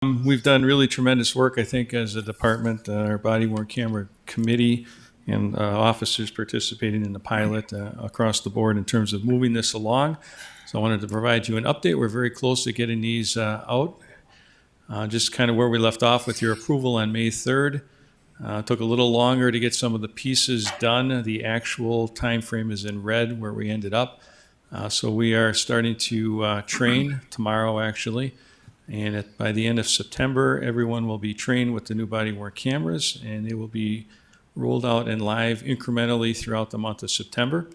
We've done really tremendous work, I think, as a department, our body-worn camera committee and officers participating in the pilot across the board in terms of moving this along. So I wanted to provide you an update. We're very close to getting these out. Just kind of where we left off with your approval on May 3rd. Took a little longer to get some of the pieces done. The actual time frame is in red where we ended up. So we are starting to train tomorrow, actually. And by the end of September, everyone will be trained with the new body-worn cameras, and they will be rolled out and live incrementally throughout the month of September.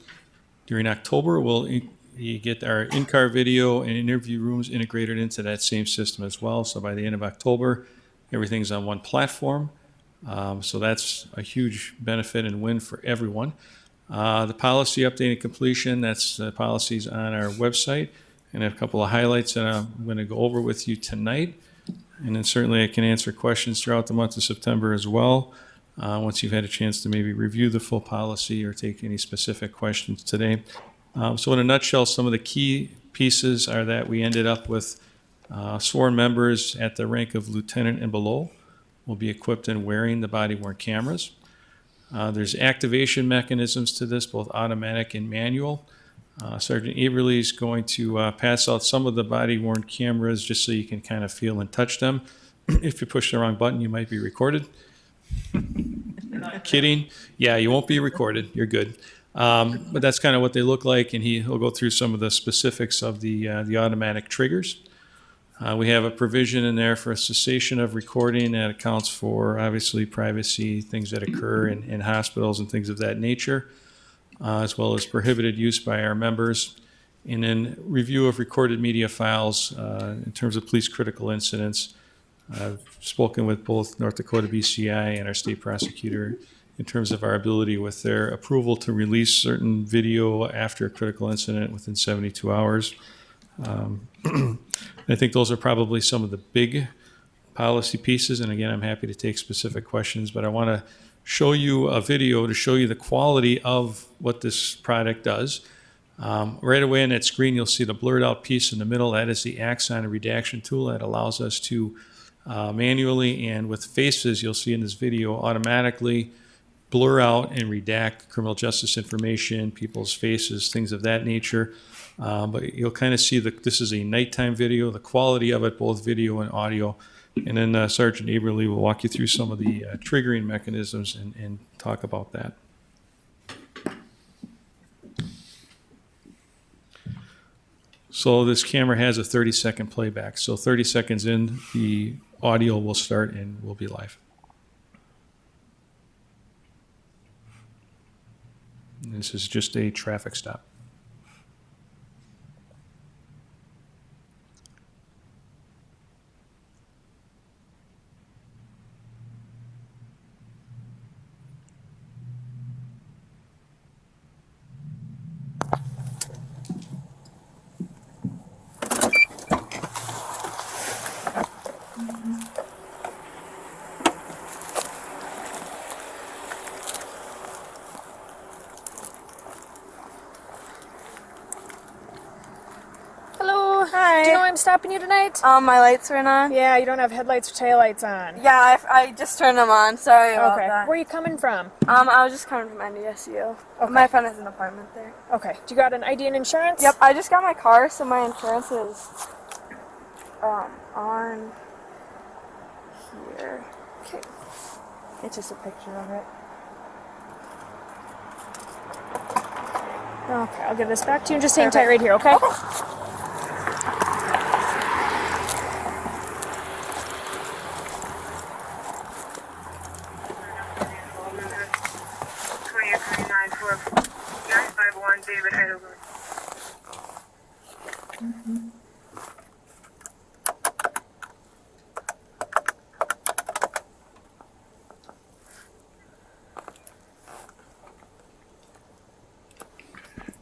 During October, we'll get our in-car video and interview rooms integrated into that same system as well. So by the end of October, everything's on one platform. So that's a huge benefit and win for everyone. The policy update and completion, that's the policies on our website. And a couple of highlights that I'm going to go over with you tonight. And then certainly I can answer questions throughout the month of September as well, once you've had a chance to maybe review the full policy or take any specific questions today. So in a nutshell, some of the key pieces are that we ended up with sworn members at the rank of lieutenant and below will be equipped and wearing the body-worn cameras. There's activation mechanisms to this, both automatic and manual. Sergeant Aberle is going to pass out some of the body-worn cameras just so you can kind of feel and touch them. If you push the wrong button, you might be recorded. Kidding. Yeah, you won't be recorded. You're good. But that's kind of what they look like, and he'll go through some of the specifics of the automatic triggers. We have a provision in there for a cessation of recording that accounts for, obviously, privacy, things that occur in hospitals and things of that nature. As well as prohibited use by our members, and then review of recorded media files in terms of police critical incidents. I've spoken with both North Dakota BCI and our state prosecutor in terms of our ability with their approval to release certain video after a critical incident within 72 hours. I think those are probably some of the big policy pieces, and again, I'm happy to take specific questions, but I want to show you a video to show you the quality of what this product does. Right away on that screen, you'll see the blurred out piece in the middle. That is the Axon redaction tool that allows us to manually and with faces, you'll see in this video, automatically blur out and redact criminal justice information, people's faces, things of that nature. But you'll kind of see that this is a nighttime video, the quality of it, both video and audio. And then Sergeant Aberle will walk you through some of the triggering mechanisms and talk about that. So this camera has a 30-second playback. So 30 seconds in, the audio will start and we'll be live. And this is just a traffic stop. Hi. Do you know why I'm stopping you tonight? My lights were on. Yeah, you don't have headlights or taillights on. Yeah, I just turned them on. Sorry about that. Where are you coming from? I was just coming from NDSU. Okay. My friend has an apartment there. Okay. Do you got an ID and insurance? Yep, I just got my car, so my insurance is on here. Okay. It's just a picture of it. Okay, I'll give this back to you and just hang tight right here, okay? David Heidelberg.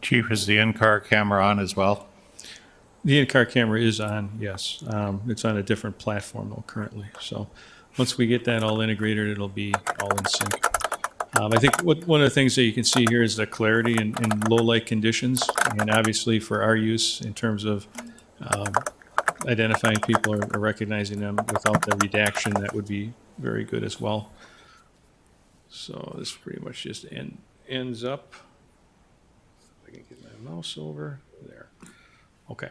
Chief, is the in-car camera on as well? The in-car camera is on, yes. It's on a different platform though currently. So once we get that all integrated, it'll be all in sync. I think one of the things that you can see here is the clarity in low light conditions, and obviously for our use in terms of identifying people or recognizing them without the redaction, that would be very good as well. So this pretty much just ends up. If I can get my mouse over there. Okay.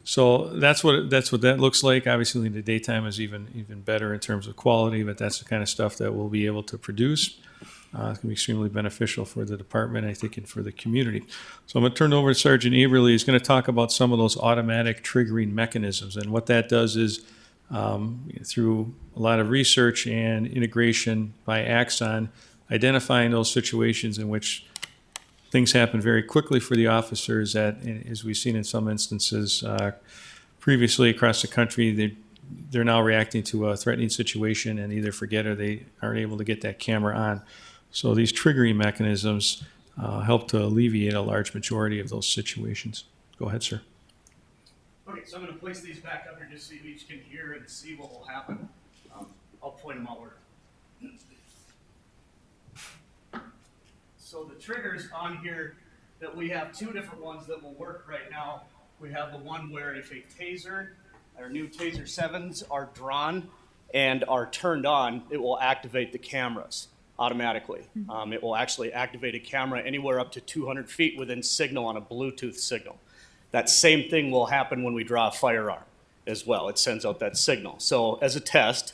So that's what that looks like. Obviously, in the daytime is even better in terms of quality, but that's the kind of stuff that we'll be able to produce. It's going to be extremely beneficial for the department, I think, and for the community. So I'm going to turn it over to Sergeant Aberle. He's going to talk about some of those automatic triggering mechanisms. And what that does is, through a lot of research and integration by Axon, identifying those situations in which things happen very quickly for the officers that, as we've seen in some instances previously across the country, they're now reacting to a threatening situation and either forget or they aren't able to get that camera on. So these triggering mechanisms help to alleviate a large majority of those situations. Go ahead, sir. Okay, so I'm going to place these back up here just so you each can hear and see what will happen. I'll point them out where. So the triggers on here, that we have two different ones that will work right now. We have the one where if a taser, our new taser 7s are drawn and are turned on, it will activate the cameras automatically. It will actually activate a camera anywhere up to 200 feet within signal on a Bluetooth signal. That same thing will happen when we draw a firearm as well. It sends out that signal. So as a test,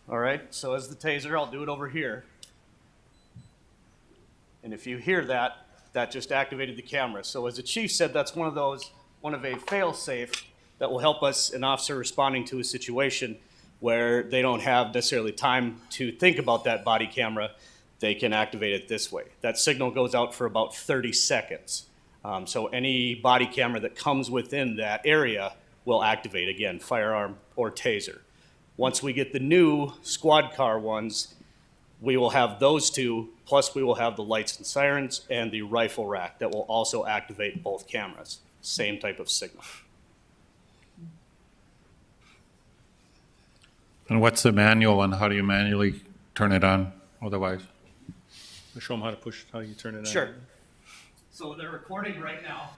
all right, so as the taser, I'll do it over here. And if you hear that, that just activated the camera. So as the chief said, that's one of a fail-safe that will help us, an officer responding to a situation where they don't have necessarily time to think about that body camera. They can activate it this way. That signal goes out for about 30 seconds. So any body camera that comes within that area will activate, again, firearm or taser. Once we get the new squad car ones, we will have those two, plus we will have the lights and sirens and the rifle rack that will also activate both cameras. Same type of signal. And what's the manual and how do you manually turn it on otherwise? I'll show them how to push, how you turn it on. Sure. So they're recording right now.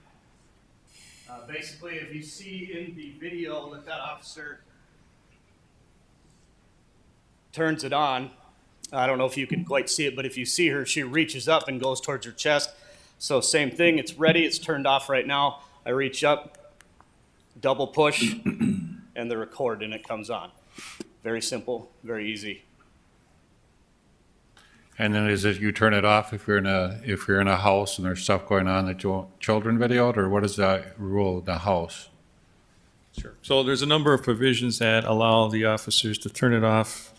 Basically, if you see in the video that officer turns it on, I don't know if you can quite see it, but if you see her, she reaches up and goes towards her chest. So same thing, it's ready, it's turned off right now. I reach up, double push, and the record, and it comes on. Very simple, very easy. And then is it you turn it off if you're in a house and there's stuff going on that you want children videoed, or what is that rule in the house? Sure. So there's a number of provisions that allow the officers to turn it off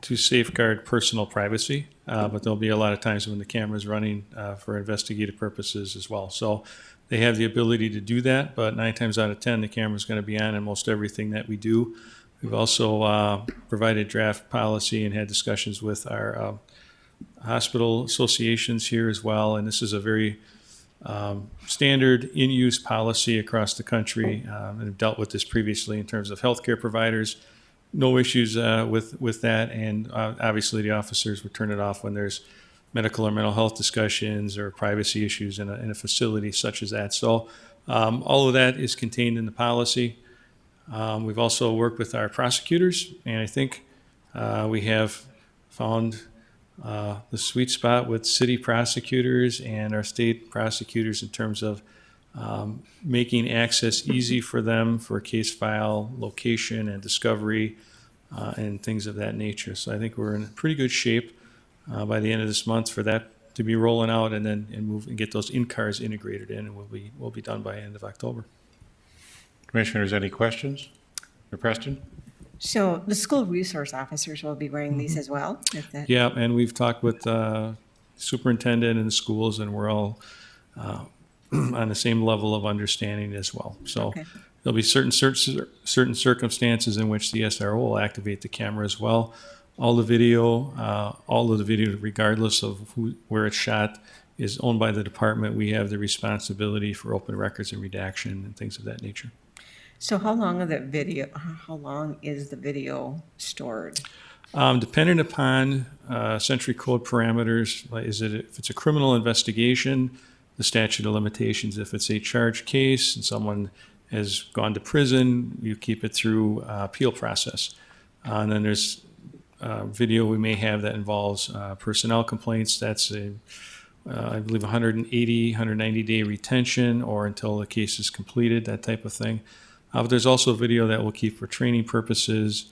to safeguard personal privacy, but there'll be a lot of times when the camera's running for investigative purposes as well. So they have the ability to do that, but 9 times out of 10, the camera's going to be on in most everything that we do. We've also provided draft policy and had discussions with our hospital associations here as well, and this is a very standard in-use policy across the country, and have dealt with this previously in terms of healthcare providers. No issues with that, and obviously the officers would turn it off when there's medical or mental health discussions or privacy issues in a facility such as that. So all of that is contained in the policy. We've also worked with our prosecutors, and I think we have found the sweet spot with city prosecutors and our state prosecutors in terms of making access easy for them for case file location and discovery and things of that nature. So I think we're in pretty good shape by the end of this month for that to be rolling out, and then move and get those in-cars integrated in, and we'll be done by end of October. Commissioners, any questions? Or Preston? So the school resource officers will be wearing these as well? Yeah, and we've talked with superintendent and the schools, and we're all on the same level of understanding as well. So Okay. there'll be certain circumstances in which the SRO will activate the camera as well. All of the video, regardless of where it's shot, is owned by the department. We have the responsibility for open records and redaction and things of that nature. So how long is the video stored? Depending upon century code parameters, if it's a criminal investigation, the statute of limitations. If it's a charged case and someone has gone to prison, you keep it through appeal process. And then there's video we may have that involves personnel complaints. That's I believe 180, 190-day retention or until the case is completed, that type of thing. But there's also video that we'll keep for training purposes.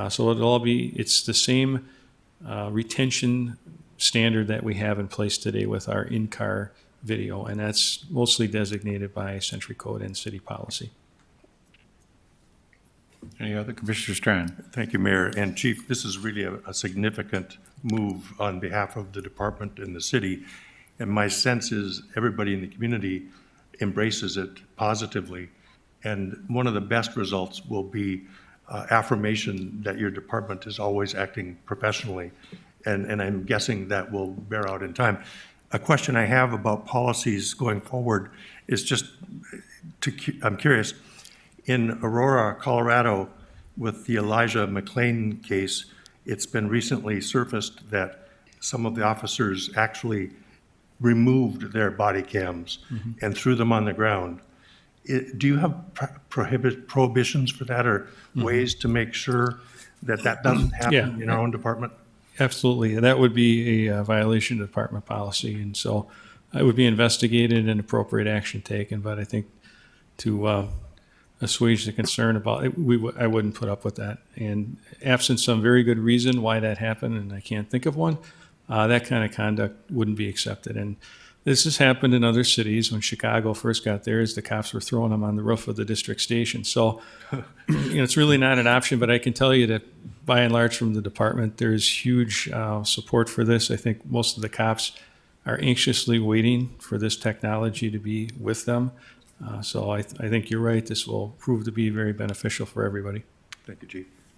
So it's the same retention standard that we have in place today with our in-car video, and that's mostly designated by Century Code and city policy. Any other? Commissioner Strand? Thank you, Mayor. And Chief, this is really a significant move on behalf of the department and the city. And my sense is everybody in the community embraces it positively. And one of the best results will be affirmation that your department is always acting professionally. And I'm guessing that will bear out in time. A question I have about policies going forward is just I'm curious. In Aurora, Colorado, with the Elijah McLean case, it's been recently surfaced that some of the officers actually removed their body cams and threw them on the ground. Do you have prohibitions for that or ways to make sure that that doesn't happen in our own department? Absolutely. That would be a violation of department policy. And so it would be investigated and appropriate action taken. But I think to assuage the concern about it, I wouldn't put up with that. And absent some very good reason why that happened, and I can't think of one, that kind of conduct wouldn't be accepted. And this has happened in other cities. When Chicago first got theirs, the cops were throwing them on the roof of the district station. So, it's really not an option, but I can tell you that by and large from the department, there's huge support for this. I think most of the cops are anxiously waiting for this technology to be with them. So I think you're right. This will prove to be very beneficial for everybody. Thank you, Chief.